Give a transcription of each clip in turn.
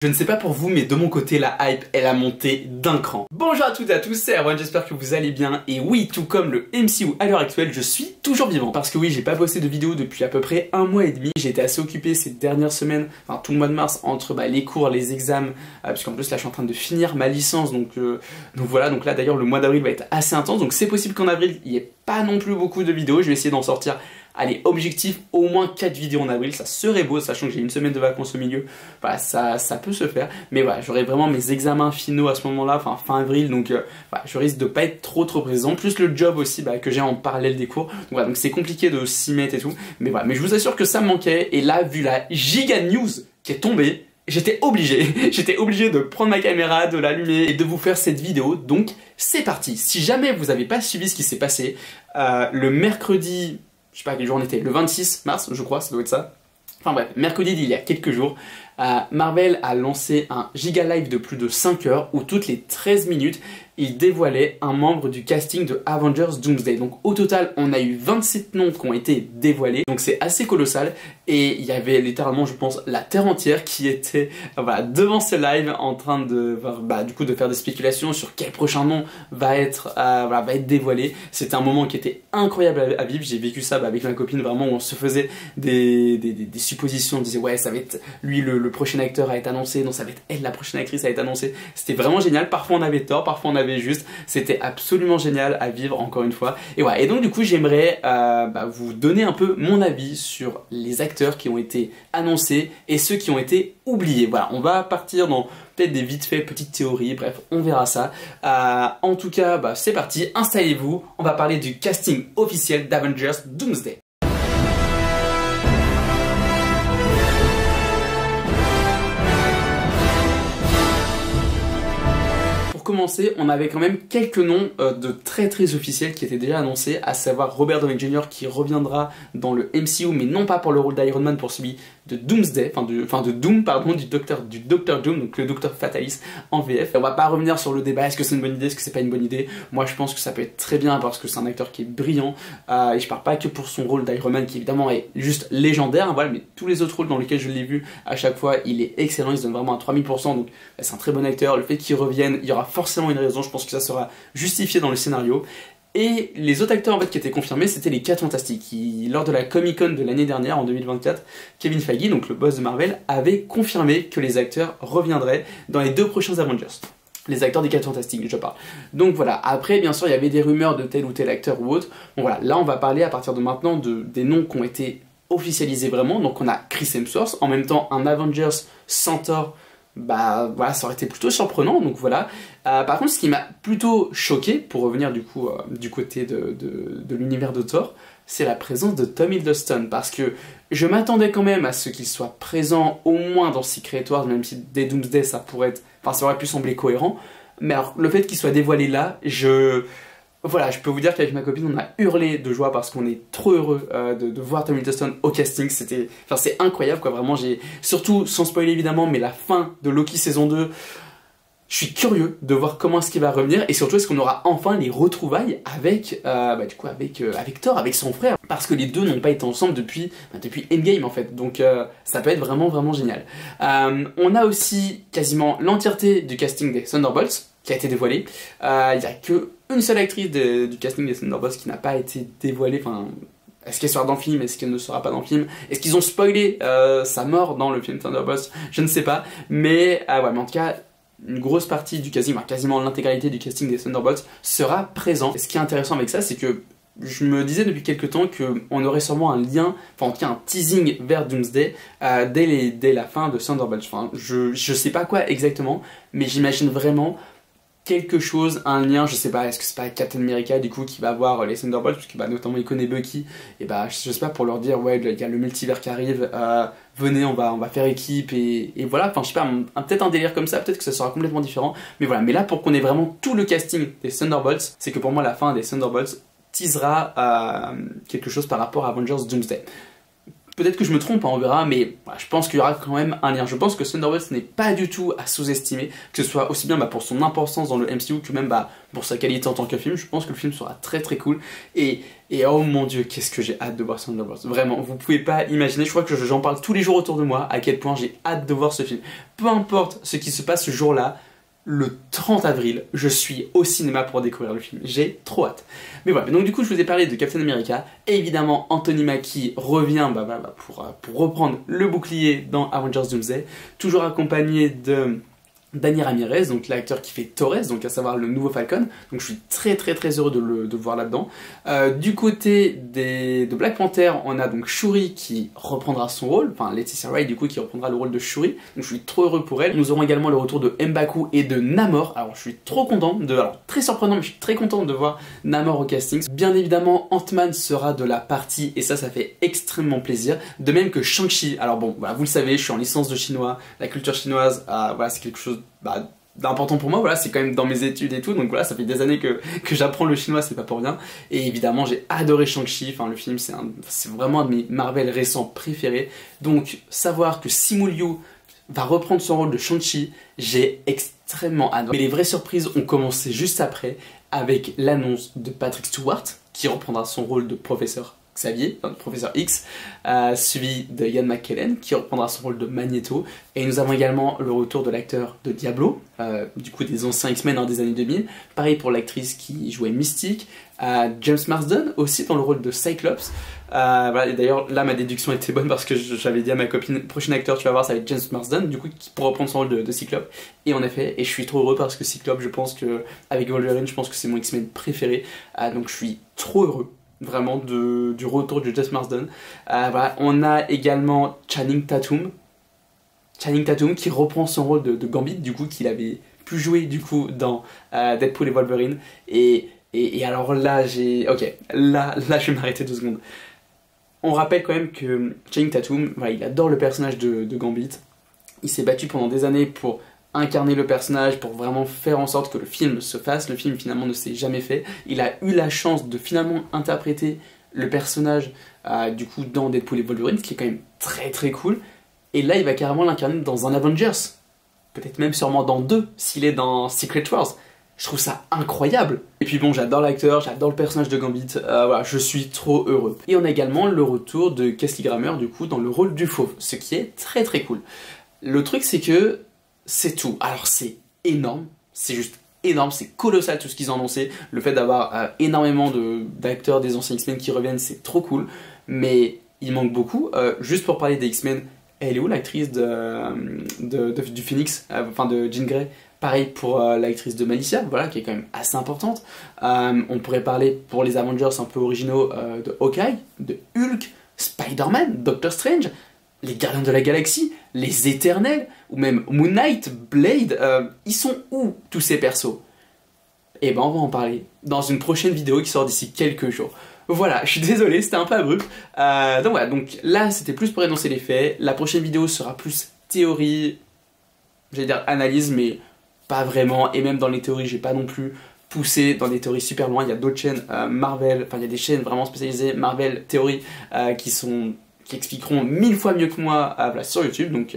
Je ne sais pas pour vous, mais de mon côté, la hype, elle a monté d'un cran. Bonjour à toutes et à tous, c'est Erwan, j'espère que vous allez bien. Et oui, tout comme le MCU à l'heure actuelle, je suis toujours vivant. Parce que oui, j'ai pas posté de vidéo depuis à peu près 1 mois et demi. J'ai été assez occupé ces dernières semaines, enfin tout le mois de mars, entre les cours, les examens, puisqu'en plus là, je suis en train de finir ma licence. Donc voilà, donc là d'ailleurs, le mois d'avril va être assez intense. Donc c'est possible qu'en avril, il n'y ait pas non plus beaucoup de vidéos. Je vais essayer d'en sortir. Allez, objectif, au moins 4 vidéos en avril, ça serait beau, sachant que j'ai une semaine de vacances au milieu, voilà, ça peut se faire, mais voilà, j'aurai vraiment mes examens finaux à ce moment-là, enfin fin avril, donc voilà, je risque de pas être trop présent, plus le job aussi que j'ai en parallèle des cours, donc voilà, donc c'est compliqué de s'y mettre et tout, mais voilà, mais je vous assure que ça me manquait, et là, vu la giga news qui est tombée, j'étais obligé de prendre ma caméra, de l'allumer et de vous faire cette vidéo, donc c'est parti. Si jamais vous n'avez pas suivi ce qui s'est passé, le mercredi, je sais pas quel jour on était, le 26 mars, je crois, ça doit être ça. Enfin bref, mercredi d'il y a quelques jours, Marvel a lancé un giga live de plus de 5 heures où toutes les 13 minutes, il dévoilait un membre du casting de Avengers Doomsday. Donc au total, on a eu 27 noms qui ont été dévoilés, donc c'est assez colossal. Et il y avait littéralement, je pense, la terre entière qui était devant ce live en train de, du coup, de faire des spéculations sur quel prochain nom va être dévoilé. C'était un moment qui était incroyable à vivre. J'ai vécu ça avec ma copine, vraiment, où on se faisait des suppositions. On disait ouais, ça va être lui le prochain acteur à être annoncé, non, ça va être elle la prochaine actrice à être annoncée. C'était vraiment génial. Parfois on avait tort, parfois on avait juste. C'était absolument génial à vivre, encore une fois. Et voilà. Et donc du coup, j'aimerais vous donner un peu mon avis sur les acteurs qui ont été annoncés et ceux qui ont été oubliés. Voilà, on va partir dans peut-être des vite fait petites théories, bref, on verra ça. En tout cas, c'est parti, installez-vous, on va parler du casting officiel d'Avengers Doomsday. Pour commencer, on avait quand même quelques noms de très officiels qui étaient déjà annoncés, à savoir Robert Downey Jr. qui reviendra dans le MCU, mais non pas pour le rôle d'Iron Man, pour celui de Doomsday, de Doom, pardon, du Docteur Doom, donc le Docteur Fatalis en VF. Et on va pas revenir sur le débat, est-ce que c'est une bonne idée, est-ce que c'est pas une bonne idée. Moi je pense que ça peut être très bien parce que c'est un acteur qui est brillant, et je parle pas que pour son rôle d'Iron Man qui évidemment est juste légendaire, voilà, mais tous les autres rôles dans lesquels je l'ai vu à chaque fois, il est excellent, il se donne vraiment à 3000%, donc c'est un très bon acteur. Le fait qu'il revienne, il y aura forcément une raison, je pense que ça sera justifié dans le scénario. Et les autres acteurs en fait qui étaient confirmés, c'était les 4 Fantastiques qui, lors de la Comic Con de l'année dernière, en 2024, Kevin Feige, donc le boss de Marvel, avait confirmé que les acteurs reviendraient dans les 2 prochains Avengers. Les acteurs des 4 Fantastiques, je parle. Donc voilà, après bien sûr il y avait des rumeurs de tel ou tel acteur ou autre. Bon voilà, là on va parler à partir de maintenant des noms qui ont été officialisés vraiment. Donc on a Chris Hemsworth, en même temps un Avengers sans Thor, voilà, ça aurait été plutôt surprenant, donc voilà. Par contre, ce qui m'a plutôt choqué, pour revenir du coup du côté de l'univers de Thor, c'est la présence de Tom Hiddleston, parce que je m'attendais quand même à ce qu'il soit présent au moins dans Secret Wars, même si dès Doomsday ça aurait pu sembler cohérent, mais alors le fait qu'il soit dévoilé là, voilà, je peux vous dire qu'avec ma copine, on a hurlé de joie parce qu'on est trop heureux de voir Tom Hiddleston au casting. C'est incroyable quoi, vraiment. Surtout, sans spoiler évidemment, mais la fin de Loki saison 2, je suis curieux de voir comment est-ce qu'il va revenir et surtout est-ce qu'on aura enfin les retrouvailles avec Thor, avec son frère, parce que les deux n'ont pas été ensemble depuis Endgame en fait, donc ça peut être vraiment génial. On a aussi quasiment l'entièreté du casting des Thunderbolts qui a été dévoilé. Il n'y a qu'une seule actrice du casting des Thunderbolts qui n'a pas été dévoilée. Est-ce qu'elle sera dans le film, est-ce qu'elle ne sera pas dans le film, est-ce qu'ils ont spoilé sa mort dans le film Thunderbolts, je ne sais pas, mais mais en tout cas une grosse partie du casting, quasiment l'intégralité du casting des Thunderbolts sera présent. Et ce qui est intéressant avec ça, c'est que je me disais depuis quelques temps qu'on aurait sûrement un lien, en tout cas un teasing vers Doomsday dès la fin de Thunderbolts. Je sais pas quoi exactement, mais j'imagine vraiment quelque chose, un lien, je sais pas, est-ce que c'est pas Captain America du coup qui va voir les Thunderbolts, parce que notamment il connaît Bucky, et je sais pas, pour leur dire ouais, il y a le multivers qui arrive, venez, on va faire équipe, et voilà, je sais pas, peut-être un délire comme ça, peut-être que ça sera complètement différent, mais voilà, mais là pour qu'on ait vraiment tout le casting des Thunderbolts, c'est que pour moi la fin des Thunderbolts teasera quelque chose par rapport à Avengers Doomsday. Peut-être que je me trompe, hein, on verra, mais voilà, je pense qu'il y aura quand même un lien. Je pense que Thunderbolts n'est pas du tout à sous-estimer, que ce soit aussi bien pour son importance dans le MCU que même pour sa qualité en tant que film. Je pense que le film sera très très cool. Et oh mon dieu, qu'est-ce que j'ai hâte de voir Thunderbolts. Vraiment, vous pouvez pas imaginer, je crois que j'en parle tous les jours autour de moi, à quel point j'ai hâte de voir ce film. Peu importe ce qui se passe ce jour-là, le 30 avril, je suis au cinéma pour découvrir le film. J'ai trop hâte. Mais voilà, donc du coup je vous ai parlé de Captain America. Et évidemment, Anthony Mackie revient pour reprendre le bouclier dans Avengers Doomsday. Toujours accompagné de Dani Ramirez, donc l'acteur qui fait Torres, donc à savoir le nouveau Falcon. Donc je suis très très très heureux de le voir là-dedans. Du côté de Black Panther, on a donc Shuri qui reprendra son rôle, enfin Letitia Wright du coup qui reprendra le rôle de Shuri. Donc je suis trop heureux pour elle. Nous aurons également le retour de M'Baku et de Namor. Alors je suis trop content alors très surprenant, mais je suis très content de voir Namor au casting. Bien évidemment, Ant-Man sera de la partie et ça fait extrêmement plaisir. De même que Shang-Chi. Alors bon, voilà, vous le savez, je suis en licence de chinois, la culture chinoise, voilà, c'est quelque chose d'important pour moi, voilà, c'est quand même dans mes études et tout, donc voilà, ça fait des années que j'apprends le chinois, c'est pas pour rien. Et évidemment, j'ai adoré Shang-Chi, enfin le film, c'est vraiment un de mes Marvel récents préférés. Donc, savoir que Simu Liu va reprendre son rôle de Shang-Chi, j'ai extrêmement hâte. Mais les vraies surprises ont commencé juste après, avec l'annonce de Patrick Stewart, qui reprendra son rôle de professeur Xavier, enfin, professeur X, suivi de Ian McKellen qui reprendra son rôle de Magneto. Et nous avons également le retour de l'acteur de Diablo, du coup des anciens X-Men des années 2000. Pareil pour l'actrice qui jouait Mystique, James Marsden aussi dans le rôle de Cyclops. Voilà, et d'ailleurs là ma déduction était bonne parce que j'avais dit à ma copine, prochain acteur tu vas voir ça va être James Marsden, du coup pour reprendre son rôle de Cyclope. Et en effet, et je suis trop heureux parce que Cyclope, je pense que avec Wolverine, je pense que c'est mon X-Men préféré. Donc je suis trop heureux vraiment du retour de James Marsden. Voilà. On a également Channing Tatum qui reprend son rôle de Gambit, du coup qu'il avait pu jouer du coup dans Deadpool et Wolverine. Et alors là là je vais m'arrêter 2 secondes. On rappelle quand même que Channing Tatum, voilà, il adore le personnage de Gambit. Il s'est battu pendant des années pour incarner le personnage, pour vraiment faire en sorte que le film se fasse. Le film finalement ne s'est jamais fait. Il a eu la chance de finalement interpréter le personnage du coup dans Deadpool et Wolverine, ce qui est quand même très très cool. Et là il va carrément l'incarner dans un Avengers, peut-être même sûrement dans 2 s'il est dans Secret Wars. Je trouve ça incroyable. Et puis bon, j'adore l'acteur, j'adore le personnage de Gambit, voilà, je suis trop heureux. Et on a également le retour de Kelsey Grammer du coup dans le rôle du fauve, ce qui est très très cool. Le truc c'est que c'est tout. Alors c'est énorme, c'est juste énorme, c'est colossal tout ce qu'ils ont annoncé. Le fait d'avoir énormément d'acteurs des anciens X-Men qui reviennent, c'est trop cool. Mais il manque beaucoup. Juste pour parler des X-Men, elle est où l'actrice du Phoenix, enfin de Jean Grey? Pareil pour l'actrice de Malicia, voilà, qui est quand même assez importante. On pourrait parler pour les Avengers un peu originaux de Hawkeye, de Hulk, Spider-Man, Doctor Strange, les Gardiens de la Galaxie, les Éternels, ou même Moon Knight, Blade, ils sont où tous ces persos? Et ben on va en parler dans une prochaine vidéo qui sort d'ici quelques jours. Voilà, je suis désolé, c'était un peu abrupt. Donc voilà, donc là c'était plus pour énoncer les faits. La prochaine vidéo sera plus théorie, j'allais dire analyse, mais pas vraiment. Et même dans les théories, j'ai pas non plus poussé dans des théories super loin. Il y a d'autres chaînes Marvel, enfin il y a des chaînes vraiment spécialisées Marvel théorie qui expliqueront 1000 fois mieux que moi sur YouTube, donc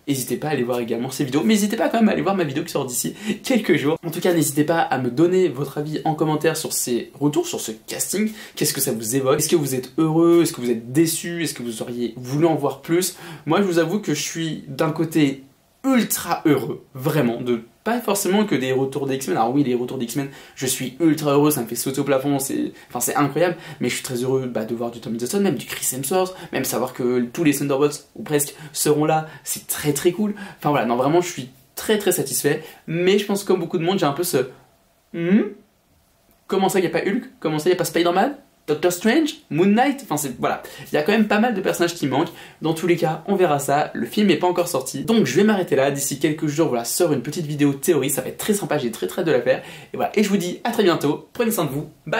n'hésitez pas à aller voir également ces vidéos, mais n'hésitez pas quand même à aller voir ma vidéo qui sort d'ici quelques jours. En tout cas, n'hésitez pas à me donner votre avis en commentaire sur ces retours, sur ce casting, qu'est-ce que ça vous évoque, est-ce que vous êtes heureux, est-ce que vous êtes déçu, est-ce que vous auriez voulu en voir plus. Moi je vous avoue que je suis d'un côté ultra heureux, vraiment, de pas forcément que des retours d'X-Men. Alors oui, les retours d'X-Men, je suis ultra heureux, ça me fait sauter au plafond, c'est incroyable, mais je suis très heureux de voir du Tom Hiddleston, même du Chris Hemsworth, même savoir que tous les Thunderbolts, ou presque, seront là, c'est très très cool. Enfin voilà, non vraiment, je suis très très satisfait, mais je pense que comme beaucoup de monde, j'ai un peu ce... Comment ça, il n'y a pas Hulk? Comment ça, il n'y a pas Spider-Man? Doctor Strange, Moon Knight, enfin voilà, il y a quand même pas mal de personnages qui manquent. Dans tous les cas, on verra ça, le film n'est pas encore sorti, donc je vais m'arrêter là. D'ici quelques jours, voilà, sort une petite vidéo théorie, ça va être très sympa, j'ai très hâte de la faire. Et voilà, et je vous dis à très bientôt, prenez soin de vous, bye.